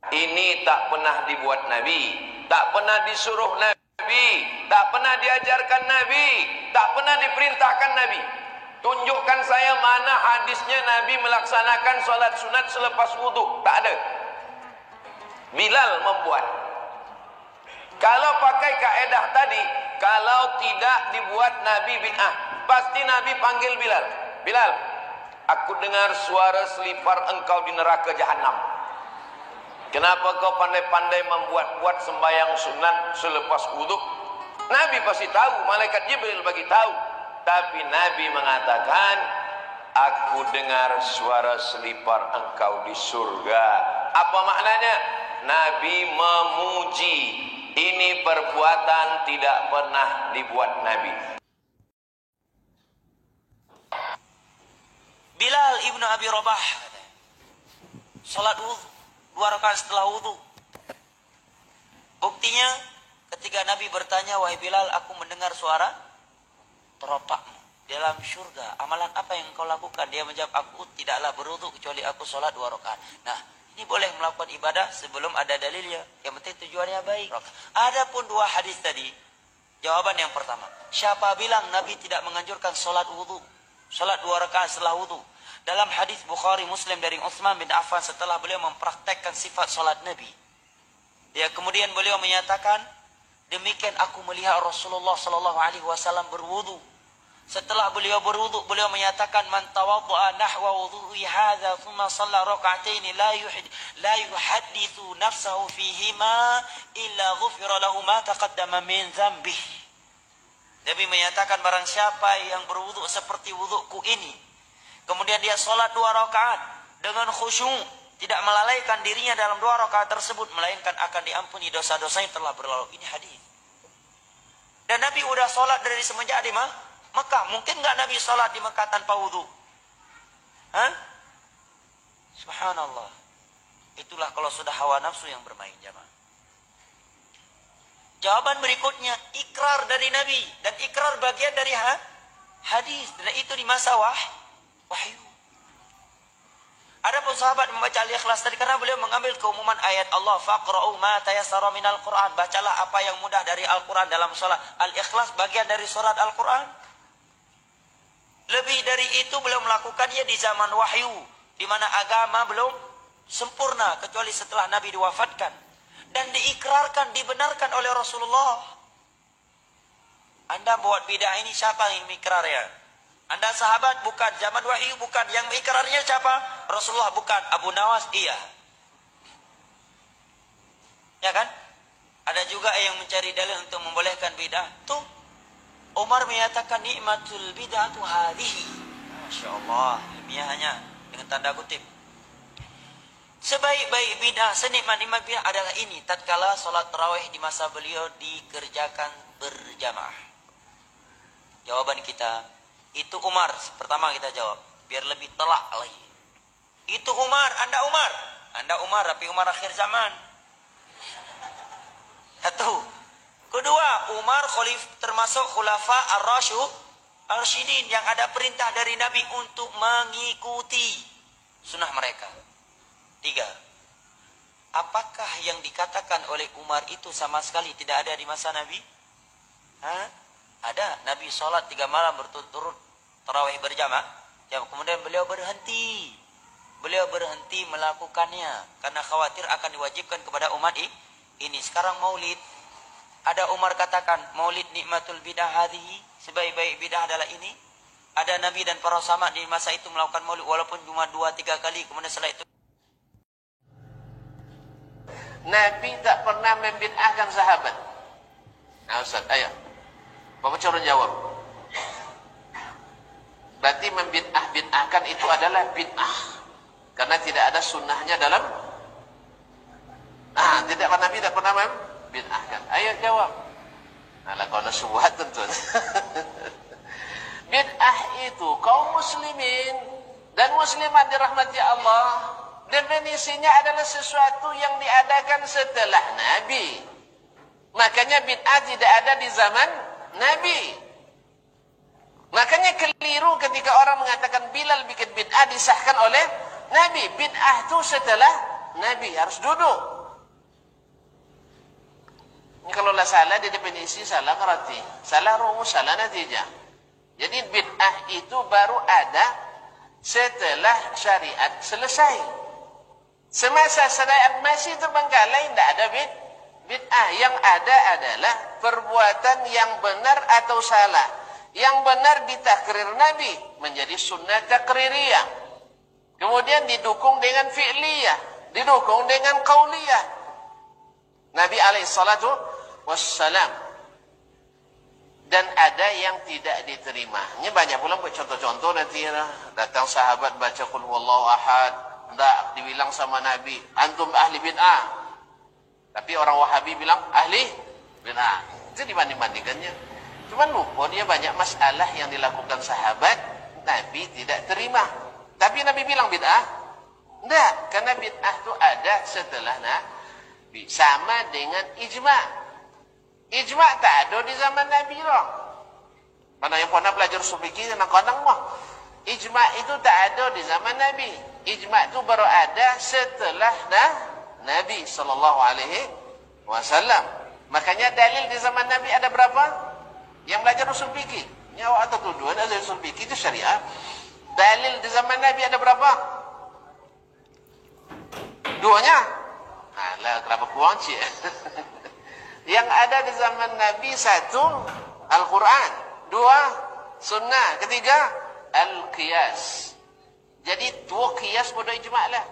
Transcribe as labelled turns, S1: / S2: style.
S1: Ini tak pernah dibuat Nabi, tak pernah disuruh Nabi, tak pernah diajarkan Nabi, tak pernah diperintahkan Nabi. Tunjukkan saya mana hadisnya Nabi melaksanakan solat sunat selepas wudu. Tak ada. Bilal membuat. Kalau pakai kaedah tadi, kalau tidak dibuat Nabi bid'ah, pasti Nabi panggil Bilal. Bilal, aku dengar suara selipar engkau di neraka jahanam. Kenapa kau pandai-pandai membuat-buat sembahyang sunat selepas wudu? Nabi pasti tahu, malaikat Jibril bagi tahu. Tapi Nabi mengatakan, aku dengar suara selipar engkau di surga. Apa maknanya? Nabi memuji. Ini perbuatan tidak pernah dibuat Nabi.
S2: Bilal ibnu Abi Rabah, salat wudu 2 rakaat setelah wudu. Buktinya ketika Nabi bertanya, wahai Bilal, aku mendengar suara teropakmu dalam surga. Amalan apa yang kau lakukan? Dia menjawab, aku tidaklah berwudu kecuali aku salat 2 rakaat. Nah, ini boleh melakukan ibadah sebelum ada dalilnya. Yang penting tujuannya baik. Adapun 2 hadis tadi, jawaban yang pertama, siapa bilang Nabi tidak menganjurkan salat wudu? Salat 2 rakaat setelah wudu. Dalam hadis Bukhari Muslim dari Utsman bin Affan, setelah beliau mempraktekkan sifat salat Nabi, kemudian beliau menyatakan, demikian aku melihat Rasulullah sallallahu alaihi wasallam berwudu. Setelah beliau berwudu, beliau menyatakan, man tawaddaa nahwa wudu'i hadza thumma shalla rak'atain la yuhaddithu nafsahu fihima illa ghufira lahu ma taqaddama min dzambihi. Nabi menyatakan, barang siapa yang berwudu seperti wuduku ini, kemudian dia sholat 2 rakaat dengan khusyuk, tidak melalaikan dirinya dalam 2 rakaat tersebut, melainkan akan diampuni dosa-dosa yang telah berlalu. Ini hadis. Dan Nabi udah sholat dari semenjak di Mekah. Mungkin nggak Nabi sholat di Mekah tanpa wudu? Hah? Subhanallah. Itulah kalau sudah hawa nafsu yang bermain, jamaah. Jawaban berikutnya, ikrar dari Nabi. Dan ikrar bagian dari hadis. Dan itu di masa wahyu. Adapun sahabat membaca Al-Ikhlas tadi, karena beliau mengambil keumuman ayat Allah, faqra'u ma tayassara minal Qur'an, bacalah apa yang mudah dari Al-Qur'an dalam salat. Al-Ikhlas bagian dari surat Al-Qur'an. Lebih dari itu beliau melakukannya di zaman wahyu, di mana agama belum sempurna kecuali setelah Nabi diwafatkan, dan diikrarkan, dibenarkan oleh Rasulullah. Anda buat bid'ah ini, siapa yang mengikrarnya? Anda sahabat? Bukan. Zaman wahyu? Bukan. Yang mengikrarnya siapa? Rasulullah? Bukan. Abu Nawas? Iya. Ya kan? Ada juga yang mencari dalil untuk membolehkan bid'ah. Tuh, Umar menyatakan nikmatul bid'atu hadhihi. Masya Allah, ilmiahnya dengan tanda kutip. Sebaik-baik bid'ah, senikmat-nikmat bid'ah adalah ini, tatkala salat tarawih di masa beliau dikerjakan berjamaah. Jawaban kita, itu Umar. Pertama kita jawab, biar lebih telak lagi. Itu Umar, Anda Umar. Anda Umar, tapi Umar akhir zaman. Satu. Kedua, Umar termasuk khulafa ar-rasyidin yang ada perintah dari Nabi untuk mengikuti sunnah mereka. 3. Apakah yang dikatakan oleh Umar itu sama sekali tidak ada di masa Nabi? Ada. Nabi sholat 3 malam berturut-turut tarawih berjamaah. Kemudian beliau berhenti. Beliau berhenti melakukannya karena khawatir akan diwajibkan kepada umat ini. Sekarang maulid. Ada Umar katakan, maulid nikmatul bid'ah hadhihi, sebaik-baik bid'ah adalah ini. Ada Nabi dan para sahabat di masa itu melakukan maulid walaupun cuma 2-3 kali, kemudian setelah itu
S1: Nabi tak pernah membid'ahkan sahabat. Nah Ustaz, ayo Bapak Corong jawab. Berarti membid'ahkan itu adalah bid'ah, karena tidak ada sunnahnya dalam. Tidak pernah Nabi tak pernah bid'ahkan. Ayo jawab. Alah kau nasuhat tentu. Bid'ah itu kaum muslimin dan muslimat dirahmati Allah, definisinya adalah sesuatu yang diadakan setelah Nabi. Makanya bid'ah tidak ada di zaman Nabi. Makanya keliru ketika orang mengatakan Bilal bikin bid'ah disahkan oleh Nabi. Bid'ah itu setelah Nabi, harus duduk.
S3: Kalau lah salah di definisi, salah ngerti. Salah rumus, salah natijah. Jadi bid'ah itu baru ada setelah syariat selesai. Semasa syariat masih terbengkalai, tidak ada bid'ah. Yang ada adalah perbuatan yang benar atau salah. Yang benar ditakrir Nabi menjadi sunnah takririyah. Kemudian didukung dengan fi'liyah, didukung dengan qauliyah. Nabi alaihissalatu wassalam. Dan ada yang tidak diterima. Ini banyak pula buat contoh-contoh nanti ya. Datang sahabat baca qul huwallahu ahad, tidak dibilang sama Nabi, antum ahli bid'ah. Tapi orang Wahabi bilang ahli bid'ah. Itu dibanding-bandingkannya. Cuman lupa dia banyak masalah yang dilakukan sahabat Nabi tidak terima. Tapi Nabi bilang bid'ah? Tidak, karena bid'ah itu ada setelah Nabi. Sama dengan ijma'. Ijma' tak ada di zaman Nabi loh. Mana yang pernah belajar subiki kadang-kadang mah. Ijma' itu tak ada di zaman Nabi. Ijma' itu baru ada setelah Nabi sallallahu alaihi wasallam. Makanya dalil di zaman Nabi ada berapa? Yang belajar usul fikih. Nyawa atau tuduhan azal usul fikih itu syariah. Dalil di zaman Nabi ada berapa? Duanya. Alah, kenapa kurang cik? Yang ada di zaman Nabi satu, Al-Quran. Dua, sunnah. Ketiga, Al-Qiyas. Jadi dua qiyas pada ijma' lah.